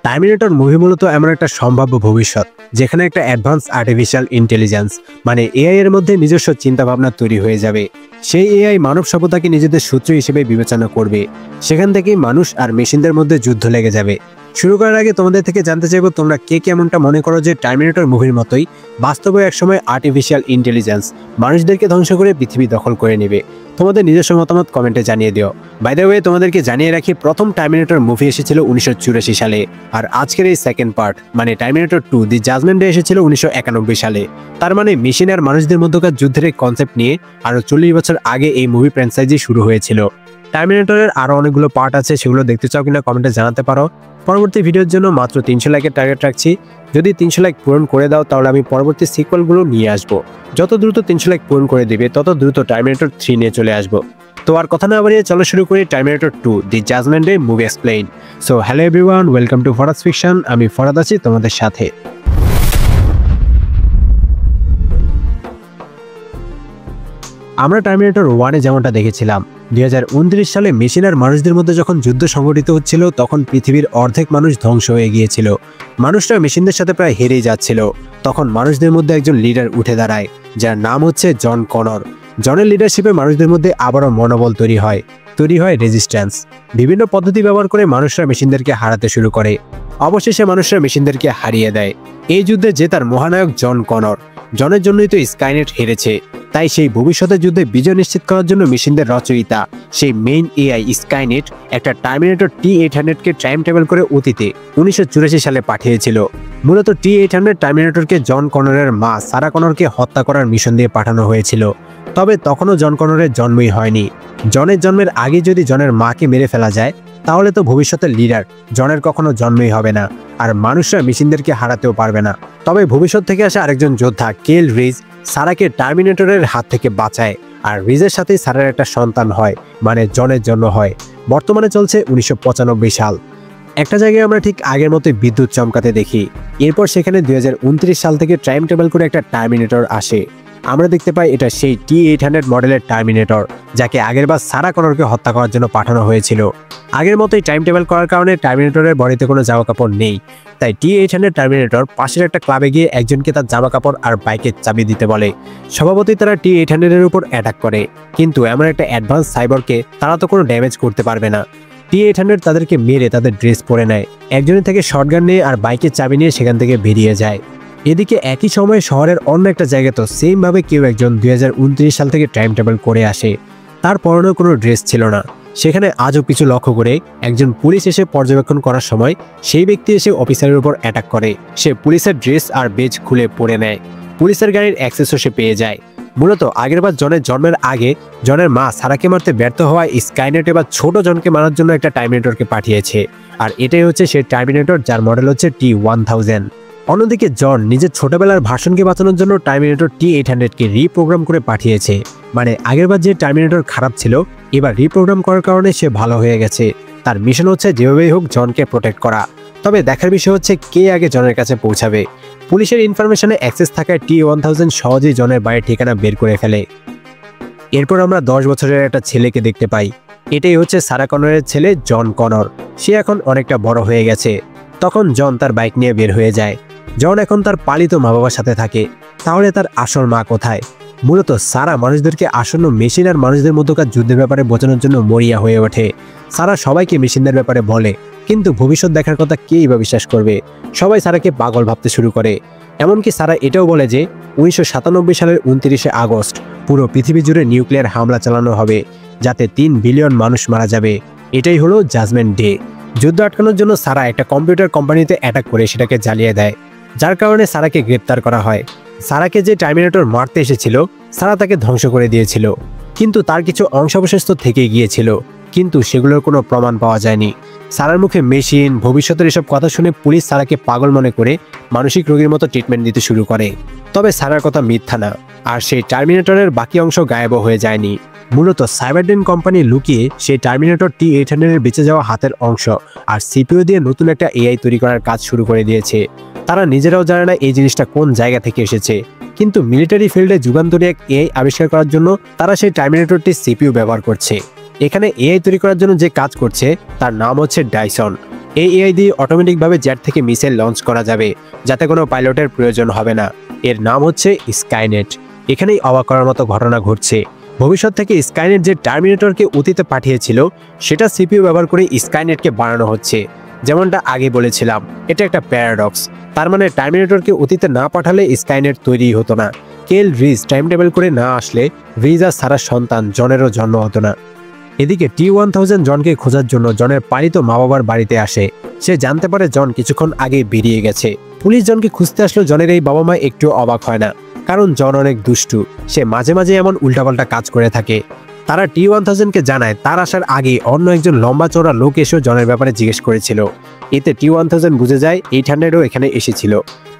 Terminator movie মূলত এমন একটা সম্ভাব্য ভবিষ্যৎ যেখানে একটা অ্যাডভান্স আর্টিফিশিয়াল ইন্টেলিজেন্স মানে এআই এর মধ্যে নিজস্ব চিন্তাভাবনা তৈরি হয়ে যাবে। সেই এআই মানব সভ্যতাকে নিজেদের শত্রু হিসেবে বিবেচনা করবে। সেখান থেকেই মানুষ আর মেশিনদের মধ্যে যুদ্ধ লেগে যাবে। শুরু করার আগে তোমাদের থেকে জানতে চাইবো তোমরা কে কেমনটা মনে করো যে টার্মিনেটর মুভির মতোই বাস্তবে একসময় আর্টিফিশিয়াল ইন্টেলিজেন্স মানুষদেরকে ধ্বংস করে পৃথিবী দখল করে নেবে। তোমাদের নিজস্ব মতামত কমেন্টে জানিয়ে দিও। বাই দ্য ওয়ে তোমাদেরকে জানিয়ে রাখি, প্রথম টার্মিনেটর মুভি এসেছিল 1984 সালে, আর আজকের এই সেকেন্ড পার্ট মানে টার্মিনেটর 2 দি জাজমেন্ট ডে এসেছিল 1991 সালে। তার মানে মেশিন আর মানুষদের মধ্যকার যুদ্ধের কনসেপ্ট নিয়ে আরো 40 বছর আগে এই মুভি ফ্র্যাঞ্চাইজি শুরু হয়েছিল। টার্মিনেটরের আরো অনেকগুলো পার্ট আছে, সেগুলো দেখতে চাও কিনা কমেন্টে জানাতে পারো। পরবর্তী ভিডিওর জন্য মাত্র 300 লাইকের টার্গেট রাখছি। যদি 300 লাইক পূরণ করে দাও তাহলে আমি পরবর্তী সিকুয়েলগুলো নিয়ে আসবো। যত দ্রুত 300 লাইক পূরণ করে দিবে তত দ্রুত টার্মিনেটর 3 নিয়ে চলে আসবো। তো আর কথা না বাড়িয়ে চলো শুরু করি Terminator 2 the Judgment Day movie explain. So hello everyone, welcome to Faraz fiction. আমি ফরাদ আছি তোমাদের সাথে। আমরা টার্মিনেটর 1-এ যেমনটা দেখেছিলাম, 2029 সালে মেশিন আর মানুষদের মধ্যে যখন যুদ্ধ সংঘটিত হচ্ছিল তখন পৃথিবীর অর্ধেক মানুষ ধ্বংস হয়ে গিয়েছিল। মানুষরা মেশিনদের সাথে প্রায় হেরেই যাচ্ছিল। তখন মানুষদের মধ্যে একজন লিডার উঠে দাঁড়ায়, যার নাম হচ্ছে জন কনর। জনের লিডারশিপে মানুষদের মধ্যে আবারও মনোবল তৈরি হয় রেজিস্ট্যান্স। বিভিন্ন পদ্ধতি ব্যবহার করে মানুষরা মেশিনদেরকে হারাতে শুরু করে। অবশেষে মানুষরা মেশিনদেরকে হারিয়ে দেয়। এই যুদ্ধে জেতার মহানায়ক জন কনর। জনের জন্যই তো স্কাইনেট হেরেছে। তাই সেই ভবিষ্যতের যুদ্ধে বিজয় নিশ্চিত করার জন্য মেশিনদের রচয়িতা সেই মেইন এআই স্কাইনেট একটা টার্মিনেটর T-800-কে টাইম ট্রাভেল করে অতীতে 1984 সালে পাঠিয়েছিল। মূলত T-800 টার্মিনেটরকে জন কনরের মা সারা কনরকে হত্যা করার মিশন দিয়ে পাঠানো হয়েছিল। তবে তখনও জন কনরের জন্মই হয়নি। জনের জন্মের আগে যদি জনের মাকে মেরে ফেলা যায় তাহলে তো ভবিষ্যতের লিডার জনের কখনো জন্মই হবে না, আর মানুষরা মেশিনদেরকে হারাতেও পারবে না। তবে ভবিষ্যৎ থেকে আসা আরেকজন যোদ্ধা কেল রিজ সারাকে টার্মিনেটরের হাত থেকে বাঁচায়, আর রিজের সাথেই সারার একটা সন্তান হয়, মানে জনের জন্য হয়। বর্তমানে চলছে 1995 সাল। একটা জায়গায় আমরা ঠিক আগের মতোই বিদ্যুৎ চমকাতে দেখি। এরপর সেখানে 2029 সাল থেকে টাইম ট্রাভেল করে একটা টার্মিনেটর আসে। আমরা দেখতে পাই এটা সেই T-800 মডেলের টার্মিনেটর, যাকে আগেরবার সারা কনরকে হত্যা করার জন্য পাঠানো হয়েছিল। আগের মতোই টাইম ট্রাভেল করার কারণে টার্মিনেটরের বডিতে কোনো জামা কাপড় নেই। তাই T-800 টার্মিনেটর পাশের একটা ক্লাবে গিয়ে একজনকে তার জামা কাপড় আর বাইকের চাবি দিতে বলে। স্বভাবতই তারা T-800-এর উপর অ্যাটাক করে, কিন্তু এমন একটা অ্যাডভান্স সাইবরকে তারা তো কোনো ড্যামেজ করতে পারবে না। T-800 তাদেরকে মেরে তাদের ড্রেস পরে নেয়। একজনের থেকে শটগান নিয়ে আর বাইকের চাবি নিয়ে সেখান থেকে বেরিয়ে যায়। এদিকে একই সময়ে শহরের অন্য একটা জায়গায় তো সেম ভাবে কেউ একজন 2029 সাল থেকে টাইম ট্রাভেল করে আসে। তার পরনে কোনো ড্রেস ছিল না। সেখানে আজও কিছু লক্ষ্য করে একজন পুলিশ এসে পর্যবেক্ষণ করার সময় সেই ব্যক্তি এসে অফিসারের উপর অ্যাটাক করে। সে পুলিশের ড্রেস আর বেজ খুলে পরে নেয়। পুলিশের গাড়ির অ্যাক্সেসও সে পেয়ে যায়। মূলত আগেরবার জনের জন্মের আগে জনের মা সারাকে মারতে ব্যর্থ হওয়ায় স্কাইনেট এবার ছোট জনকে মারার জন্য একটা টার্মিনেটরকে পাঠিয়েছে। আর এটাই হচ্ছে সেই টার্মিনেটর, যার মডেল হচ্ছে T-1000। অন্যদিকে জন নিজের ছোটবেলার ভার্সনকে বাঁচানোর জন্য টার্মিনেটর T-800-কে রিপ্রোগ্রাম করে পাঠিয়েছে। মানে আগেরবার যে টার্মিনেটর খারাপ ছিল, এবার রিপ্রোগ্রাম করার কারণে সে ভালো হয়ে গেছে। তার মিশন হচ্ছে যেভাবেই হোক জনকে প্রোটেক্ট করা। তবে দেখার বিষয় হচ্ছে কে আগে জনের কাছে পৌঁছাবে। পুলিশের ইনফরমেশনে অ্যাক্সেস থাকায় T-1000 সহজেই জনের বাড়ির ঠিকানা বের করে ফেলে। এরপর আমরা 10 বছরের একটা ছেলেকে দেখতে পাই। এটাই হচ্ছে সারা কনরের ছেলে জন কনর। সে এখন অনেকটা বড় হয়ে গেছে। তখন জন তার বাইক নিয়ে বের হয়ে যায়। জন এখন তার পালিত মা বাবার সাথে থাকে। তাহলে তার আসল মা কোথায়? মূলত সারা মানুষদেরকে আসন্ন মেশিন আর মানুষদের মধ্যকার যুদ্ধের ব্যাপারে বোঝানোর জন্য মরিয়া হয়ে ওঠে। সারা সবাইকে মেশিনদের ব্যাপারে বলে, কিন্তু ভবিষ্যৎ দেখার কথা কেই বা বিশ্বাস করবে? সবাই সারাকে পাগল ভাবতে শুরু করে। এমনকি সারা এটাও বলে যে 1997 সালের 29শে আগস্ট পুরো পৃথিবী জুড়ে নিউক্লিয়ার হামলা চালানো হবে, যাতে 3 বিলিয়ন মানুষ মারা যাবে। এটাই হলো জাজমেন্ট ডে। যুদ্ধ আটকানোর জন্য সারা একটা কম্পিউটার কোম্পানিতে অ্যাটাক করে সেটাকে জ্বালিয়ে দেয়, যার কারণে সারাকে গ্রেপ্তার করা হয়। সারাকে যে টার্মিনেটর মারতে এসেছিল সারা তাকে ধ্বংস করে দিয়েছিল, কিন্তু তার কিছু অংশাবশেষ তো থেকেই গিয়েছিল, কিন্তু সেগুলোর কোনো প্রমাণ পাওয়া যায়নি। সারার মুখে মেশিন ভবিষ্যতের এসব কথা শুনে পুলিশ সারাকে পাগল মনে করে মানসিক রোগীর মতো ট্রিটমেন্ট দিতে শুরু করে। তবে সারার কথা মিথ্যা না, আর সেই টার্মিনেটরের বাকি অংশ গায়েব হয়ে যায়নি। মূলত সাইবারডেন কোম্পানি লুকিয়ে সেই টার্মিনেটর T-800-এর বেঁচে যাওয়া হাতের অংশ আর সিপিইউ দিয়ে নতুন একটা এআই তৈরি করার কাজ শুরু করে দিয়েছে। তারা নিজেরাও জানে না এই জিনিসটা কোন জায়গা থেকে এসেছে, কিন্তু মিলিটারি ফিল্ডে যুগান্তরী এক এআই আবিষ্কার করার জন্য তারা সেই টার্মিনেটরটির সিপিইউ ব্যবহার করছে। এখানে এআই তৈরি করার জন্য যে কাজ করছে তার নাম হচ্ছে ডাইসন। এই এআই দিয়ে অটোমেটিকভাবে জেট থেকে মিসাইল লঞ্চ করা যাবে, যাতে কোনো পাইলটের প্রয়োজন হবে না। এর নাম হচ্ছে স্কাইনেট। এখানেই অবাক করার মতো ঘটনা ঘটছে। ভবিষ্যৎ থেকে স্কাইনেট যে টার্মিনেটরকে অতীতে পাঠিয়েছিল, সেটা সিপিইউ ব্যবহার করে স্কাইনেটকে বানানো হচ্ছে। যেমনটা আগে বলেছিলাম, এটা একটা প্যারাডক্স। তার মানে টার্মিনেটরকে অতীতে না পাঠালে স্কাইনেট তৈরি হতো না। কেল রিজ টাইম টেবিল করে না আসলে রিজ আর সারার সন্তান জনেরও জন্ম হতো না। এদিকে T-1000 জনকে খোঁজার জন্য জনের পালিত মা বাবার বাড়িতে আসে। সে জানতে পারে জন কিছুক্ষণ আগে বেরিয়ে গেছে। পুলিশ জনকে খুঁজতে আসলো জনের এই বাবা মা একটু অবাক হয় না, কারণ জন অনেক দুষ্টু। সে মাঝে মাঝে এমন উল্টাপাল্টা কাজ করে থাকে। তারা T-1000কে জানায় তার আসার আগে অন্য একজন লম্বা চওড়া লোক এসেও জনের ব্যাপারে জিজ্ঞেস করেছিল। এতে T-1000 বুঝে যায় 800ও এখানে এসেছিল।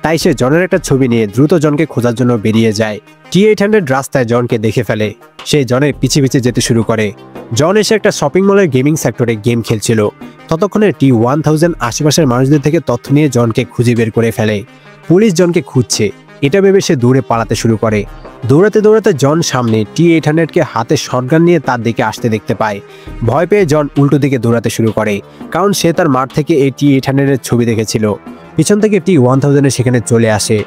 তাই সে জনের একটা ছবি নিয়ে দ্রুত জনকে খোঁজার জন্য বেরিয়ে যায়। T-800 রাস্তায় জনকে দেখে ফেলে। সে জনের পিছে পিছে যেতে শুরু করে। জন এসে একটা শপিং মলের গেমিং সেক্টরে গেম খেলছিল। ততক্ষণে T-1000 আশেপাশের মানুষদের থেকে তথ্য নিয়ে জনকে খুঁজে বের করে ফেলে। পুলিশ জনকে খুঁজছে, এটা ভেবে সে দৌড়ে পালাতে শুরু করে। দৌড়াতে দৌড়াতে জন সামনে T-800কে হাতে শটগান নিয়ে তার দিকে আসতে দেখতে পায়। ভয় পেয়ে জন উল্টো দিকে দৌড়াতে শুরু করে, কারণ সে তার মাঠ থেকে এই T-800-এর ছবি দেখেছিল। পিছন থেকে T-1000 সেখানে চলে আসে।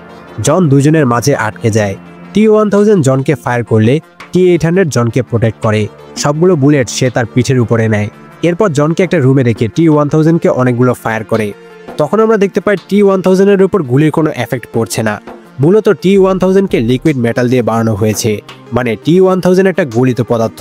জন দুজনের মাঝে আটকে যায়। T-1000 জনকে ফায়ার করলে T-800 জনকে প্রোটেক্ট করে। সবগুলো বুলেট সে তার পিঠের উপরে নেয়। এরপর জনকে একটা রুমে রেখে T-1000কে অনেকগুলো ফায়ার করে। তখন আমরা দেখতে পাই T-1000-এর উপর গুলির কোনো এফেক্ট পড়ছে না। মূলত T-1000কে লিকুইড মেটাল দিয়ে বানানো হয়েছে। মানে T-1000 একটা গলিত পদার্থ,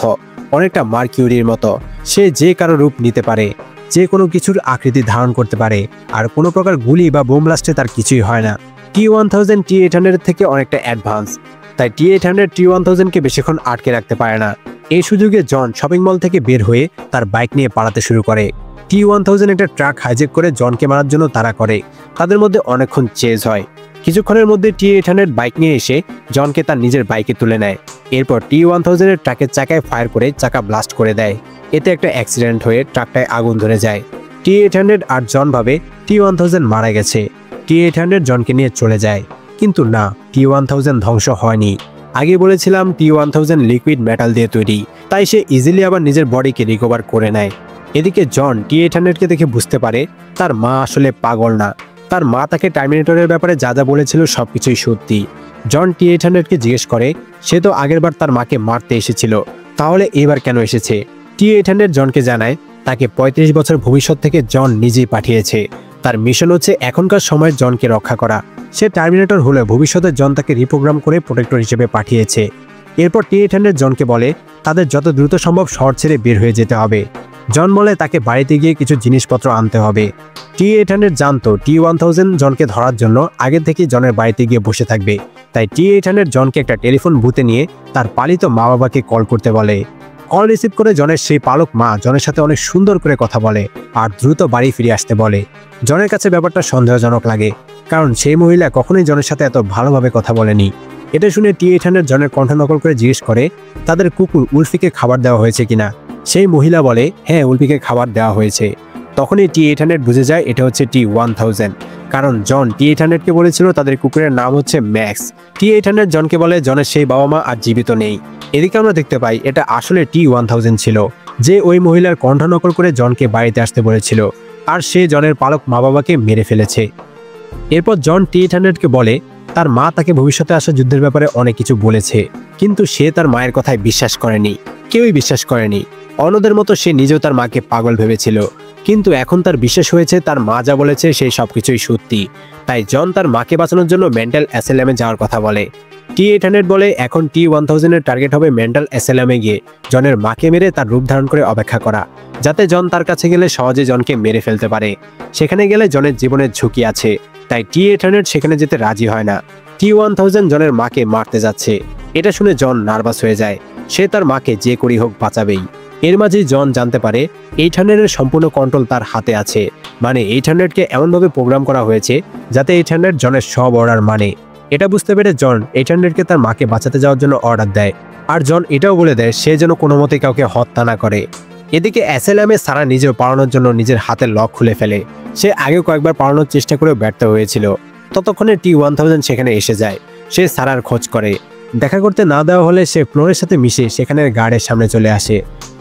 অনেকটা মার্কিউরির মতো। সে যে কারো রূপ নিতে পারে, যে কোনো কিছুর আকৃতি ধারণ করতে পারে, আর কোনো প্রকার গুলি বা বোম ব্লাস্টে তার কিছুই হয় না। T-1000 T-800 থেকে অনেকটা অ্যাডভান্স, তাই T-800 T-1000কে বেশিক্ষণ আটকে রাখতে পারে না। এই সুযোগে জন শপিং মল থেকে বের হয়ে তার বাইক নিয়ে পালাতে শুরু করে। T-1000 একটা ট্রাক হাইজ্যাক করে জনকে মারার জন্য তাড়া করে। তাদের মধ্যে অনেকক্ষণ চেজ হয়। কিছুক্ষণের মধ্যে T-800 বাইক নিয়ে এসে জনকে তার নিজের বাইকে তুলে নেয়। এরপর T-1000 ট্রাকের চাকায় ফায়ার করে চাকা ব্লাস্ট করে দেয়। এতে একটা অ্যাক্সিডেন্ট হয়ে ট্রাকটায় আগুন ধরে যায়। T-800 আর জন ভাবে T-1000 মারা গেছে। T-800 জনকে নিয়ে চলে যায়, কিন্তু না, T-1000 ধ্বংস হয়নি। আগে বলেছিলাম T-1000 লিকুইড মেটাল দিয়ে তৈরি, তাই সে ইজিলি আবার নিজের বডিকে রিকভার করে নেয়। এদিকে জন T-800কে দেখে বুঝতে পারে তার মা আসলে পাগল না। তার মা তাকে টার্মিনেটরের ব্যাপারে যা যা বলেছিল সবকিছুই সত্যি। জন T-800কে জিজ্ঞেস করে সে তো আগেরবার তার মাকে মারতে এসেছিল, তাহলে এবার কেন এসেছে। T-800 জনকে জানায় তাকে 35 বছর ভবিষ্যৎ থেকে জন নিজেই পাঠিয়েছে। তার মিশন হচ্ছে এখনকার সময় জনকে রক্ষা করা। সে টার্মিনেটর হলে ভবিষ্যতের জন তাকে রিপ্রোগ্রাম করে প্রোটেক্টর হিসেবে পাঠিয়েছে। এরপর T-800 জনকে বলে তাদের যত দ্রুত সম্ভব শহর ছেড়ে বের হয়ে যেতে হবে। জন বলে তাকে বাড়িতে গিয়ে কিছু জিনিসপত্র আনতে হবে। T-800 জানতো T-1000 জনকে ধরার জন্য আগে থেকে জনের বাড়িতে গিয়ে বসে থাকবে। তাই T-800 জনকে একটা টেলিফোন বুথে নিয়ে তার পালিত মা বাবাকে কল করতে বলে। কল রিসিভ করে জনের সেই পালক মা জনের সাথে অনেক সুন্দর করে কথা বলে আর দ্রুত বাড়ি ফিরে আসতে বলে। জনের কাছে ব্যাপারটা সন্দেহজনক লাগে, কারণ সেই মহিলা কখনোই জনের সাথে এত ভালোভাবে কথা বলেনি। এটা শুনে T-800 জনের কণ্ঠ নকল করে জিজ্ঞেস করে তাদের কুকুর উলফিকে খাবার দেওয়া হয়েছে কিনা। সেই মহিলা বলে হ্যাঁ, উলফিকে খাবার দেওয়া হয়েছে। তখনই T-800 বুঝে যায় এটা হচ্ছে T-1000, কারণ জন T-800কে বলেছিল তাদের কুকুরের নাম হচ্ছে ম্যাক্স। T-800 জনকে বলে জনের সেই বাবা মা আর জীবিত নেই। এদিকে আমরা দেখতে পাই এটা আসলে T-1000 ছিল, যে ওই মহিলার কণ্ঠ নকল করে জনকে বাড়িতে আসতে বলেছিল, আর সে জনের পালক মা বাবাকে মেরে ফেলেছে। এরপর জন T-800কে বলে তার মা তাকে ভবিষ্যতে আসা যুদ্ধের ব্যাপারে অনেক কিছু বলেছে, কিন্তু সে তার মায়ের কথায় বিশ্বাস করেনি। কেউই বিশ্বাস করেনি। অন্যদের মতো সে নিজেও তার মাকে পাগল ভেবেছিল, কিন্তু এখন তার বিশ্বাস হয়েছে তার মা যা বলেছে সেই সবকিছুই সত্যি। তাই জন তার মাকে বাঁচানোর জন্য মেন্টাল অ্যাসাইলামে যাওয়ার কথা বলে। T-800 বলে এখন T-1000 টার্গেট হবে মেন্টাল অ্যাসাইলামে গিয়ে জনের মাকে মেরে তার রূপ ধারণ করে অপেক্ষা করা, যাতে জন তার কাছে গেলে সহজে জনকে মেরে ফেলতে পারে। সেখানে গেলে জনের জীবনের ঝুঁকি আছে, তাই T-800 সেখানে যেতে রাজি হয় না। T-1000 জনের মাকে মারতে যাচ্ছে। এটা শুনে জন নার্ভাস হয়ে যায়। সে তার মাকে যে করি হোক বাঁচাবেই। এর মাঝেই জন জানতে পারে 800-এর সম্পূর্ণ কন্ট্রোল তার হাতে আছে। মানে 800-কে এমনভাবে প্রোগ্রাম করা হয়েছে যাতে 800 জনের সব অর্ডার মানে। এটা বুঝতে পেরে জন 800-কে তার মাকে বাঁচাতে যাওয়ার জন্য অর্ডার দেয়। আর জন এটাও বলে দেয় সে যেন কোনো মতে কাউকে হত্যা না করে। এদিকে অ্যাসাইলামে সারা নিজেও পালানোর জন্য নিজের হাতের লক খুলে ফেলে। সে আগেও কয়েকবার পালানোর চেষ্টা করেও ব্যর্থ হয়েছিল। ততক্ষণে T-1000 সেখানে এসে যায়। সে সারার খোঁজ করে। দেখা করতে না দেওয়া হলে সে ফ্লোরের সাথে মিশে সেখানের গার্ডের সামনে চলে আসে।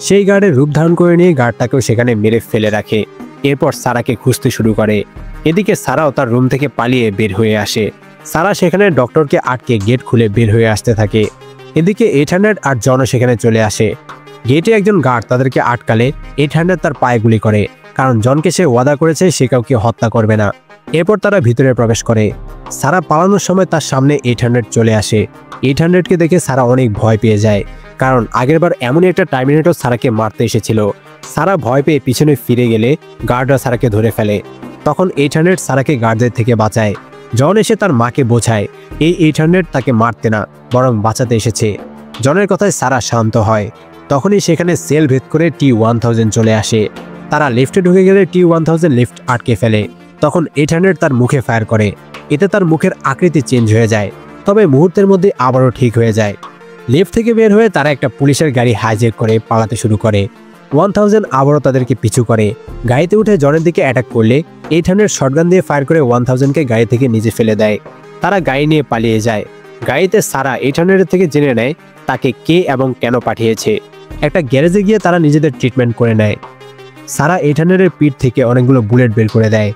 সেই গার্ডের রূপ ধারণ করে নিয়ে গার্ডটাকেও সেখানে মেরে ফেলে রাখে। এরপর সারাকে খুঁজতে শুরু করে। এদিকে সারাও তার রুম থেকে পালিয়ে বের হয়ে আসে। সারা সেখানে ডক্টরকে আটকে গেট খুলে বের হয়ে আসতে থাকে। এদিকে 800 আর জনও সেখানে চলে আসে। গেটে একজন গার্ড তাদেরকে আটকালে 800 তার পায়ে গুলি করে, কারণ জনকে সে ওয়াদা করেছে সে কাউকে হত্যা করবে না। এরপর তারা ভিতরে প্রবেশ করে। সারা পালানোর সময় তার সামনে 800 চলে আসে। 800কে দেখে সারা অনেক ভয় পেয়ে যায়, কারণ আগেরবার এমনই একটা টার্মিনেটর সারাকে মারতে এসেছিল। সারা ভয় পেয়ে পিছনে ফিরে গেলে গার্ডরা সারাকে ধরে ফেলে। তখন 800 সারাকে গার্ডদের থেকে বাঁচায়। জন এসে তার মাকে বোঝায় এই 800 তাকে মারতে না, বরং বাঁচাতে এসেছে। জনের কথায় সারা শান্ত হয়। তখনই সেখানে সেল ভেদ করে T-1000 চলে আসে। তারা লিফটে ঢুকে গেলে T-1000 লিফট আটকে ফেলে। তখন 800 তার মুখে ফায়ার করে। এতে তার মুখের আকৃতি চেঞ্জ হয়ে যায়, তবে মুহূর্তের মধ্যে আবারও ঠিক হয়ে যায়। লিফট থেকে বের হয়ে তারা একটা পুলিশের গাড়ি হাইজ্যাক করে পালাতে শুরু করে। 1000 আবারও তাদেরকে পিছু করে। গাড়িতে উঠে জনের দিকে অ্যাটাক করলে 800 শটগান দিয়ে ফায়ার করে 1000কে গাড়ি থেকে নিচে ফেলে দেয়। তারা গাড়ি নিয়ে পালিয়ে যায়। গাড়িতে সারা 800 থেকে জেনে নেয় তাকে কে এবং কেন পাঠিয়েছে। একটা গ্যারেজে গিয়ে তারা নিজেদের ট্রিটমেন্ট করে নেয়। সারা 800-এর পিঠ থেকে অনেকগুলো বুলেট বের করে দেয়।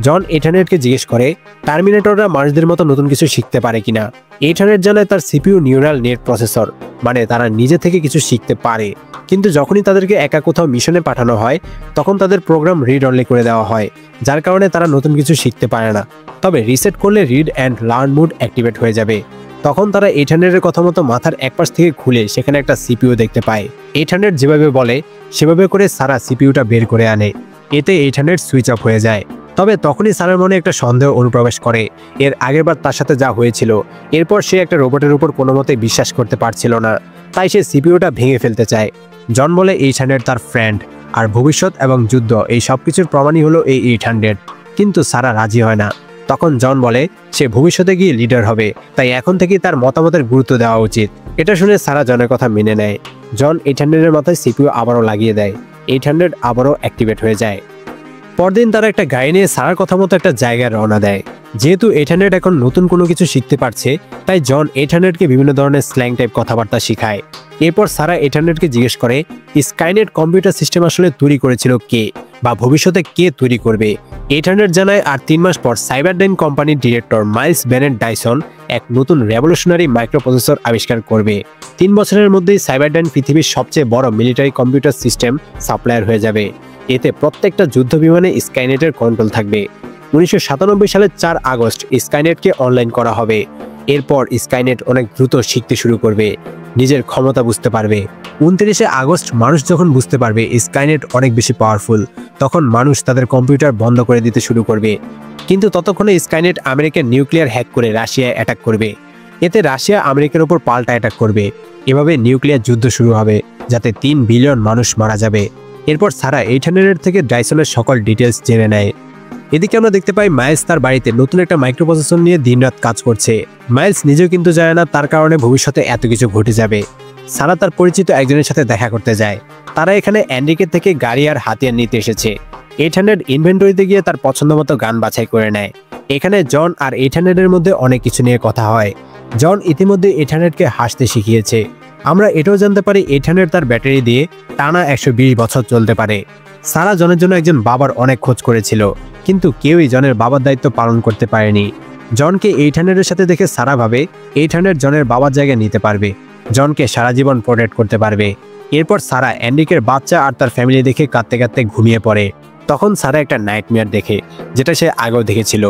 জন 800-কে জিজ্ঞেস করে টার্মিনেটররা মানুষদের মতো নতুন কিছু শিখতে পারে কিনা। 800 জানায় তার সিপিইউ নিউরাল নেট প্রসেসর, মানে তারা নিজে থেকে কিছু শিখতে পারে। কিন্তু যখনই তাদেরকে একা কোথাও মিশনে পাঠানো হয় তখন তাদের প্রোগ্রাম রিড অনলি করে দেওয়া হয়, যার কারণে তারা নতুন কিছু শিখতে পারে না। তবে রিসেট করলে read and learn mode activate হয়ে যাবে। তখন তারা 800-এর কথা মতো মাথার এক পাশ থেকে খুলে সেখানে একটা সিপিইউ দেখতে পায়। 800 যেভাবে বলে সেভাবে করে সারা সিপিইউটা বের করে আনে। এতে 800 সুইচ অফ হয়ে যায়। তবে তখনই সারার মনে একটা সন্দেহ অনুপ্রবেশ করে। এর আগেরবার তার সাথে যা হয়েছিল, এরপর সে একটা রোবটের উপর কোনো মতে বিশ্বাস করতে পারছিল না, তাই সে সিপিইউটা ভেঙে ফেলতে চায়। জন বলে 800 তার ফ্রেন্ড, আর ভবিষ্যৎ এবং যুদ্ধ এই সব কিছুর প্রমাণই হলো এই 800। কিন্তু সারা রাজি হয় না। তখন জন বলে সে ভবিষ্যতে গিয়ে লিডার হবে, তাই এখন থেকেই তার মতামতের গুরুত্ব দেওয়া উচিত। এটা শুনে সারা জনের কথা মেনে নেয়। জন 800-এর মাথায় সিপিইউ আবারও লাগিয়ে দেয়। 800 আবারও অ্যাক্টিভেট হয়ে যায়। পরদিন তারা একটা গাড়ি নিয়ে সারার কথা মতো একটা জায়গায় রওনা দেয়। যেহেতু 800 এখন নতুন কোনো কিছু শিখতে পারছে, তাই জন 800-কে বিভিন্ন ধরনের স্ল্যাং টাইপ কথাবার্তা শেখায়। এরপর সারা 800-কে জিজ্ঞেস করে স্কাইনেট কম্পিউটার সিস্টেম আসলে তৈরি করেছিল কে, বা ভবিষ্যতে কে তৈরি করবে। 800 জানায় আর 3 মাস পর সাইবারডাইন কোম্পানির ডিরেক্টর মাইলস বেনেট ডাইসন এক নতুন রেভলিউশনারি মাইক্রোপ্রসেসর আবিষ্কার করবে। 3 বছরের মধ্যেই সাইবারডাইন পৃথিবীর সবচেয়ে বড় মিলিটারি কম্পিউটার সিস্টেম সাপ্লায়ার হয়ে যাবে। এতে প্রত্যেকটা যুদ্ধ বিমানে স্কাইনেটের কন্ট্রোল থাকবে। 1997 সালের 4 আগস্ট স্কাইনেটকে অনলাইন করা হবে। এরপর স্কাইনেট অনেক দ্রুত শিখতে শুরু করবে, নিজের ক্ষমতা বুঝতে পারবে। 29 আগস্ট মানুষ যখন বুঝতে পারবে স্কাইনেট অনেক বেশি পাওয়ারফুল, তখন মানুষ তাদের কম্পিউটার বন্ধ করে দিতে শুরু করবে। কিন্তু ততক্ষণে স্কাইনেট আমেরিকার নিউক্লিয়ার হ্যাক করে রাশিয়ায় অ্যাটাক করবে। এতে রাশিয়া আমেরিকার উপর পাল্টা অ্যাটাক করবে। এভাবে নিউক্লিয়ার যুদ্ধ শুরু হবে, যাতে 3 বিলিয়ন মানুষ মারা যাবে। এরপর সারা 800-এর থেকে ডাইসনের সকল ডিটেলস জেনে নেয়। এদিকে আমরা দেখতে পাই মাইলস তার বাড়িতে নতুন একটা মাইক্রোপ্রসেসর নিয়ে দিনরাত কাজ করছে। মাইলস নিজেও কিন্তু জানে না তার কারণে ভবিষ্যতে এত কিছু ঘটে যাবে। সারা তার পরিচিত একজনের সাথে দেখা করতে যায়। তারা এখানে অ্যান্ডিকের থেকে গাড়ি আর হাতিয়ার নিতে এসেছে। 800 ইনভেন্টরিতে গিয়ে তার পছন্দ মতো গান বাছাই করে নেয়। এখানে জন আর 800-এর মধ্যে অনেক কিছু নিয়ে কথা হয়। জন ইতিমধ্যে 800-কে হাসতে শিখিয়েছে। আমরা এটাও জানতে পারি 800 তার ব্যাটারি দিয়ে টানা 120 বছর চলতে পারে। সারা জনের জন্য একজন বাবার অনেক খোঁজ করেছিল, কিন্তু কেউই জনের বাবার দায়িত্ব পালন করতে পারেনি। জনকে 800-এর সাথে দেখে সারা ভাবে 800 জনের বাবার জায়গা নিতে পারবে, জনকে সারা জীবন প্রোটেক্ট করতে পারবে। এরপর সারা অ্যান্ডিকের বাচ্চা আর তার ফ্যামিলি দেখে কাঁদতে কাঁদতে ঘুমিয়ে পড়ে। তখন সারা একটা নাইটমেয়ার দেখে, যেটা সে আগেও দেখেছিল।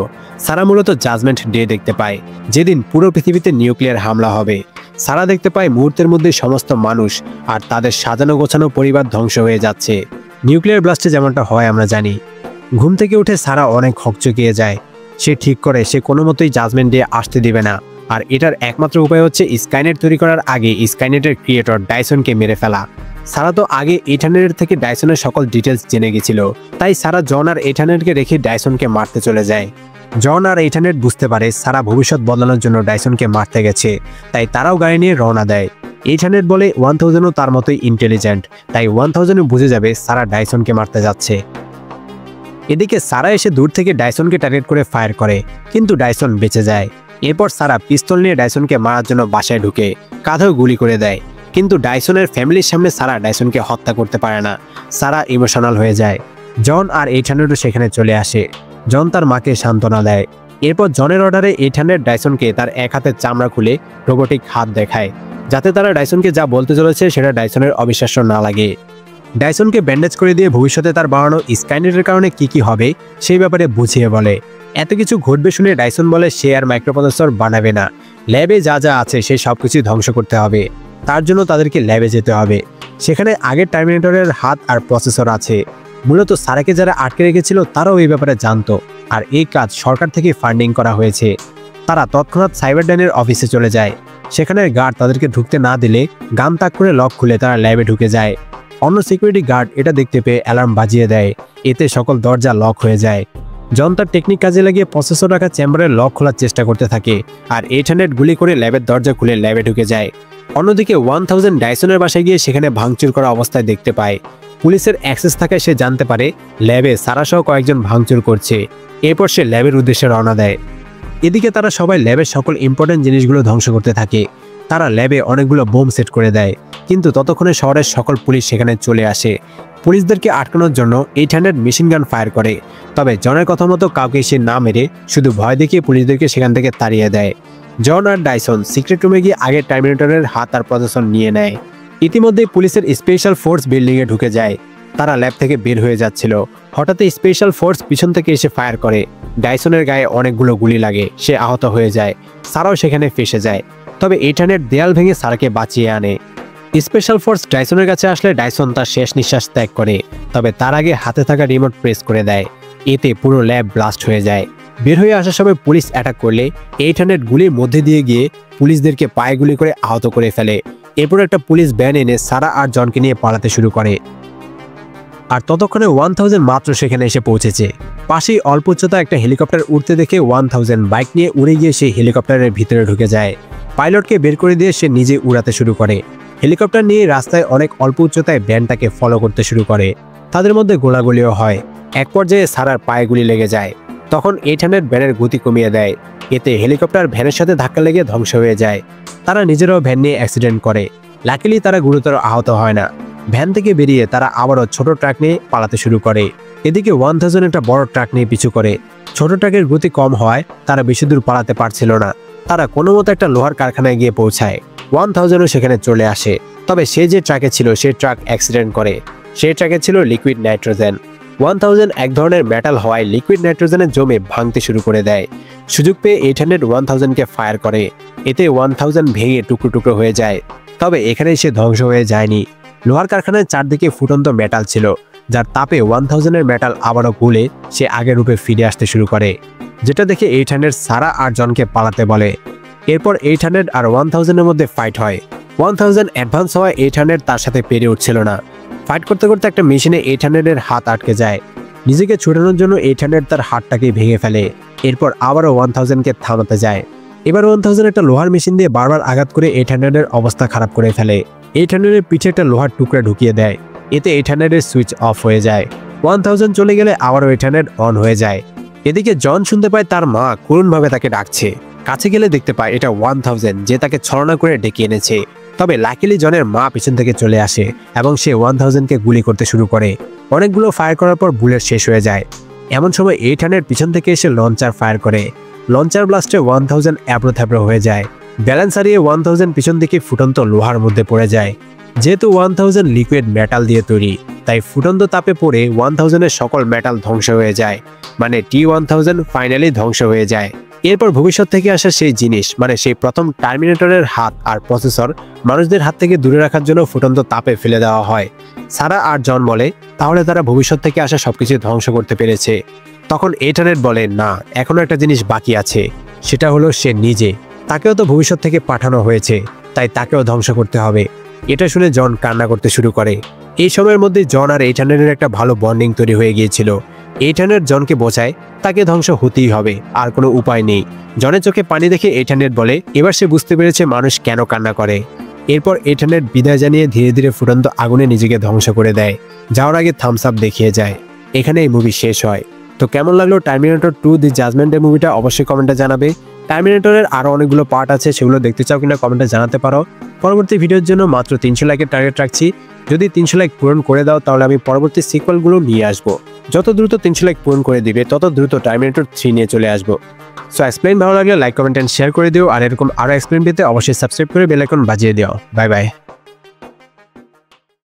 সারা মূলত জাজমেন্ট ডে দেখতে পায়, যেদিন পুরো পৃথিবীতে নিউক্লিয়ার হামলা হবে। সারা দেখতে পায় মুহূর্তের মধ্যে সমস্ত মানুষ আর তাদের সাজানো গোছানো পরিবার ধ্বংস হয়ে যাচ্ছে। নিউক্লিয়ার ব্লাস্টে যেমনটা হয় আমরা জানি। ঘুম থেকে উঠে সারা অনেক হকচকিয়ে যায়। সে ঠিক করে সে কোনো মতোই জাজমেন্ট ডে আসতে দিবে না, আর এটার একমাত্র উপায় হচ্ছে স্কাইনেট তৈরি করার আগে স্কাইনেটের ক্রিয়েটর ডাইসনকে মেরে ফেলা। সারা তো আগে 800-এর থেকে ডাইসনের সকল ডিটেলস জেনে গেছিল, তাই সারা জন আর 800-কে রেখে ডাইসনকে মারতে চলে যায়। জন আর 800 বুঝতে পারে সারা ভবিষ্যৎ বদলানোর জন্য ডাইসনকে মারতে গেছে, তাই তারাও গাড়ি নিয়ে রওনা দেয়। 800 বলে 1000ও তার মতোই ইন্টেলিজেন্ট, তাই 1000ও বুঝে যাবে সারা ডাইসনকে মারতে যাচ্ছে। এদিকে সারা এসে দূর থেকে ডাইসনকে টার্গেট করে ফায়ার করে, কিন্তু ডাইসন বেঁচে যায়। এরপর সারা পিস্তল নিয়ে ডাইসনকে মারার জন্য বাসায় ঢুকে কাঁধেও গুলি করে দেয়, কিন্তু ডাইসনের ফ্যামিলির সামনে সারা ডাইসনকে হত্যা করতে পারে না। সারা ইমোশনাল হয়ে যায়। জন আর 800ও সেখানে চলে আসে। জন তার মাকে সান্ত্বনা দেয়। এরপর জনের অর্ডারে 800 ডাইসনকে তার এক হাতের চামড়া খুলে রোবোটিক হাত দেখায়, যাতে তারা ডাইসনকে যা বলতে চলেছে সেটা ডাইসনের অবিশ্বাস্য না লাগে। ডাইসনকে ব্যান্ডেজ করে দিয়ে ভবিষ্যতে তার বানানো স্কাইনেটের কারণে কি হবে সেই ব্যাপারে বুঝিয়ে বলে। এত কিছু ঘটবে শুনে ডাইসন বলে সে আর মাইক্রোপ্রসেসর বানাবে না, ল্যাবে যা যা আছে সেই সব কিছু ধ্বংস করতে হবে। তার জন্য তাদেরকে ল্যাবে যেতে হবে। সেখানে আগের টার্মিনেটরের হাত আর প্রসেসর আছে। মূলত সারাকে যারা আটকে রেখেছিল তারাও এই ব্যাপারে জানতো, আর এই কাজ সরকার থেকে ফান্ডিং করা হয়েছে। তারা তৎক্ষণাৎ সাইবারডাইনের অফিসে চলে যায়। সেখানের গার্ড তাদেরকে ঢুকতে না দিলে গান তাক করে লক খুলে তারা ল্যাবে ঢুকে যায়। অন্য সিকিউরিটি গার্ড এটা দেখতে পেয়ে অ্যালার্ম বাজিয়ে দেয়। এতে সকল দরজা লক হয়ে যায়। জন তার টেকনিক কাজে লাগিয়ে প্রসেসর রাখা চেম্বারের লক খোলার চেষ্টা করতে থাকে, আর 800 গুলি করে ল্যাবের দরজা খুলে ল্যাবে ঢুকে যায়। অন্যদিকে 1000 ডাইসনের বাসায় গিয়ে সেখানে ভাঙচুর করা অবস্থায় দেখতে পায়। পুলিশের অ্যাক্সেস থাকায় সে জানতে পারে ল্যাবে সারাসহ কয়েকজন ভাঙচুর করছে। এরপর সে ল্যাবের উদ্দেশ্যে রওনা দেয়। এদিকে তারা সবাই ল্যাবের সকল ইম্পর্টেন্ট জিনিসগুলো ধ্বংস করতে থাকে। তারা ল্যাবে অনেকগুলো বোম সেট করে দেয়, কিন্তু ততক্ষণে শহরের সকল পুলিশ সেখানে চলে আসে। পুলিশদেরকে আটকানোর জন্য 800 মেশিন গান ফায়ার করে, তবে জনের কথা মতো কাউকে সে না মেরে শুধু ভয় দেখিয়ে পুলিশদেরকে সেখান থেকে তাড়িয়ে দেয়। জন আর ডাইসন সিক্রেট রুমে গিয়ে আগের টার্মিনেটরের হাত আর প্রসেসর নিয়ে নেয়। ইতিমধ্যে পুলিশের স্পেশাল ফোর্স বিল্ডিংয়ে ঢুকে যায়। তারা ল্যাব থেকে বের হয়ে যাচ্ছিল, হঠাৎ স্পেশাল ফোর্স পিছন থেকে এসে ফায়ার করে। ডাইসনের গায়ে অনেকগুলো গুলি লাগে, সে আহত হয়ে যায়। সারাও সেখানে ফেসে যায়, তবে 800 দেয়াল ভেঙে সারাকে বাঁচিয়ে আনে। স্পেশাল ফোর্স ডাইসনের কাছে আসলে ডাইসন তার শেষ নিঃশ্বাস ত্যাগ করে, তবে তার আগে হাতে থাকা রিমোট প্রেস করে দেয়। এতে পুরো ল্যাব ব্লাস্ট হয়ে যায়। বের হয়ে আসার সময় পুলিশ অ্যাটাক করলে 800 গুলির মধ্যে দিয়ে গিয়ে পুলিশদেরকে পায়ে গুলি করে আহত করে ফেলে। এরপর একটা পুলিশ ভ্যান এনে সারা আর জনকে নিয়ে পালাতে শুরু করে। আর ততক্ষণে 1000 মাত্র সেখানে এসে পৌঁছেছে। পাশেই অল্প উচ্চতা একটা হেলিকপ্টার উঠতে দেখে 1000 বাইক নিয়ে উড়ে গিয়ে সেই হেলিকপ্টারের ভিতরে ঢুকে যায়। পাইলটকে বের করে দিয়ে সে নিজে উড়াতে শুরু করে। হেলিকপ্টার নিয়ে রাস্তায় অনেক অল্প উচ্চতায় ভ্যানটাকে ফলো করতে শুরু করে। তাদের মধ্যে গোলাগুলিও হয়। এক পর্যায়ে সারার পায়ে গুলি লেগে যায়। তখন 800 ভ্যানের গতি কমিয়ে দেয়। এতে হেলিকপ্টার ভ্যানের সাথে ধাক্কা লেগে ধ্বংস হয়ে যায়। তারা নিজেরাও ভ্যান নিয়ে অ্যাক্সিডেন্ট করে। লাকিলি তারা গুরুতর আহত হয় না। ভ্যান থেকে বেরিয়ে তারা আবারও ছোট ট্রাক নিয়ে পালাতে শুরু করে। এদিকে 1000 একটা বড় ট্রাক নিয়ে পিছু করে। ছোট ট্রাকের গতি কম হওয়ায় তারা বেশি দূর পালাতে পারছিল না। তারা কোনো মতো একটা লোহার কারখানায় গিয়ে পৌঁছায়। 1000ও সেখানে চলে আসে, তবে সে যে ট্রাকে ছিল সে ট্রাক অ্যাক্সিডেন্ট করে। সেই ট্রাকে ছিল লিকুইড নাইট্রোজেন। 1000 এক ধরনের মেটাল হওয়ায় লিকুইড নাইট্রোজেনে জমে ভাঙতে শুরু করে দেয়। সুযোগ পেয়ে 800 1000কে ফায়ার করে। এতে 1000 ভেঙে টুকরো টুকরো হয়ে যায়। তবে এখানে সে ধ্বংস হয়ে যায়নি। লোহার কারখানার চারদিকে ফুটন্ত মেটাল ছিল, যার তাপে 1000 মেটাল আবারও গলে সে আগের রূপে ফিরে আসতে শুরু করে, যেটা দেখে 800 সারা আর জনকে পালাতে বলে। এরপর 800 আর 1000 মধ্যে ফাইট হয়। 1000 অ্যাডভান্স হওয়ায় 800 তার সাথে পেরে উঠছিল না। ফাইট করতে করতে একটা মেশিনে 800 হাত আটকে যায়। নিজেকে ছুটানোর জন্য 800 তার হাতটাকে ভেঙে ফেলে। এরপর আবারও 1000কে থামাতে যায়। এবার 1000 একটা লোহার মেশিন দিয়ে বারবার আঘাত করে 800 অবস্থা খারাপ করে ফেলে। 800 পিঠে একটা লোহার টুকরা ঢুকিয়ে দেয়। এতে 800 সুইচ অফ হয়ে যায়। 1000 চলে গেলে আবারও 800 অন হয়ে যায়। এদিকে জন শুনতে পায় তার মা করুণভাবে তাকে ডাকছে। কাছে গেলে দেখতে পায় এটা 1000 যে তাকে ছলনা করে ডেকে এনেছে। তবে লাকিলি জনের মা পিছন থেকে চলে আসে এবং সে 1000কে গুলি করতে শুরু করে। অনেকগুলো ফায়ার করার পর বুলেট শেষ হয়ে যায়। এমন সময় 800 পিছন থেকে এসে লঞ্চার ফায়ার করে। লঞ্চার ব্লাস্টে 1000 অ্যাব্রো থ্যাব্রো হয়ে যায়। ব্যালেন্স হারিয়ে 1000 পিছন দিকে ফুটন্ত লোহার মধ্যে পড়ে যায়। যেহেতু 1000 লিকুইড মেটাল দিয়ে তৈরি, তাই ফুটন্ত তাপে পড়ে 1000 সকল মেটাল ধ্বংস হয়ে যায়। মানে T1000 ফাইনালি ধ্বংস হয়ে যায়। এরপর ভবিষ্যৎ থেকে আসা সেই জিনিস, মানে সেই প্রথম টার্মিনেটরের হাত আর প্রসেসর মানুষদের হাত থেকে দূরে রাখার জন্য ফুটন্ত তাপে ফেলে দেওয়া হয়। সারা আর জন বলে তাহলে তারা ভবিষ্যৎ থেকে আসা সবকিছু ধ্বংস করতে পেরেছে। তখন 800 বলে না, এখনো একটা জিনিস বাকি আছে, সেটা হলো সে নিজে। তাকেও তো ভবিষ্যৎ থেকে পাঠানো হয়েছে, তাই তাকেও ধ্বংস করতে হবে। এটা শুনে জন কান্না করতে শুরু করে। এই সময়ের মধ্যে জন আর 800 একটা ভালো বন্ডিং তৈরি হয়ে গিয়েছিল। 800 জনকে বোঝায় তাকে ধ্বংস হতেই হবে, আর কোনো উপায় নেই। জনের চোখে পানি দেখে 800 বলে এবার সে বুঝতে পেরেছে মানুষ কেন কান্না করে। এরপর 800 বিদায় জানিয়ে ধীরে ধীরে ফুটন্ত আগুনে নিজেকে ধ্বংস করে দেয়। যাওয়ার আগে থামস আপ দেখিয়ে যায়। এখানে এই মুভি শেষ হয়। তো কেমন লাগলো টার্মিনেটর 2 দি জাজমেন্টের মুভিটা অবশ্যই কমেন্টে জানাবে। টার্মিনেটরের আরও অনেকগুলো পার্ট আছে, সেগুলো দেখতে চাও কিনা কমেন্টে জানাতে পারো। পরবর্তী ভিডিওর জন্য মাত্র 300 লাইকের টার্গেট রাখছি। যদি 300 লাইক পূরণ করে দাও তাহলে আমি পরবর্তী সিকুয়েলগুলো নিয়ে আসবো। যত দ্রুত 300 লাইক পূরণ করে দিবে তত দ্রুত টার্মিনেটর 3 নিয়ে চলে আসবো। সো এক্সপ্লেইন ভালো লাগলে লাইক কমেন্ট এন্ড শেয়ার করে দিও, আর এরকম আরো এক্সপ্লেইন পেতে অবশ্যই সাবস্ক্রাইব করে বেল আইকন বাজিয়ে দিও। Bye bye.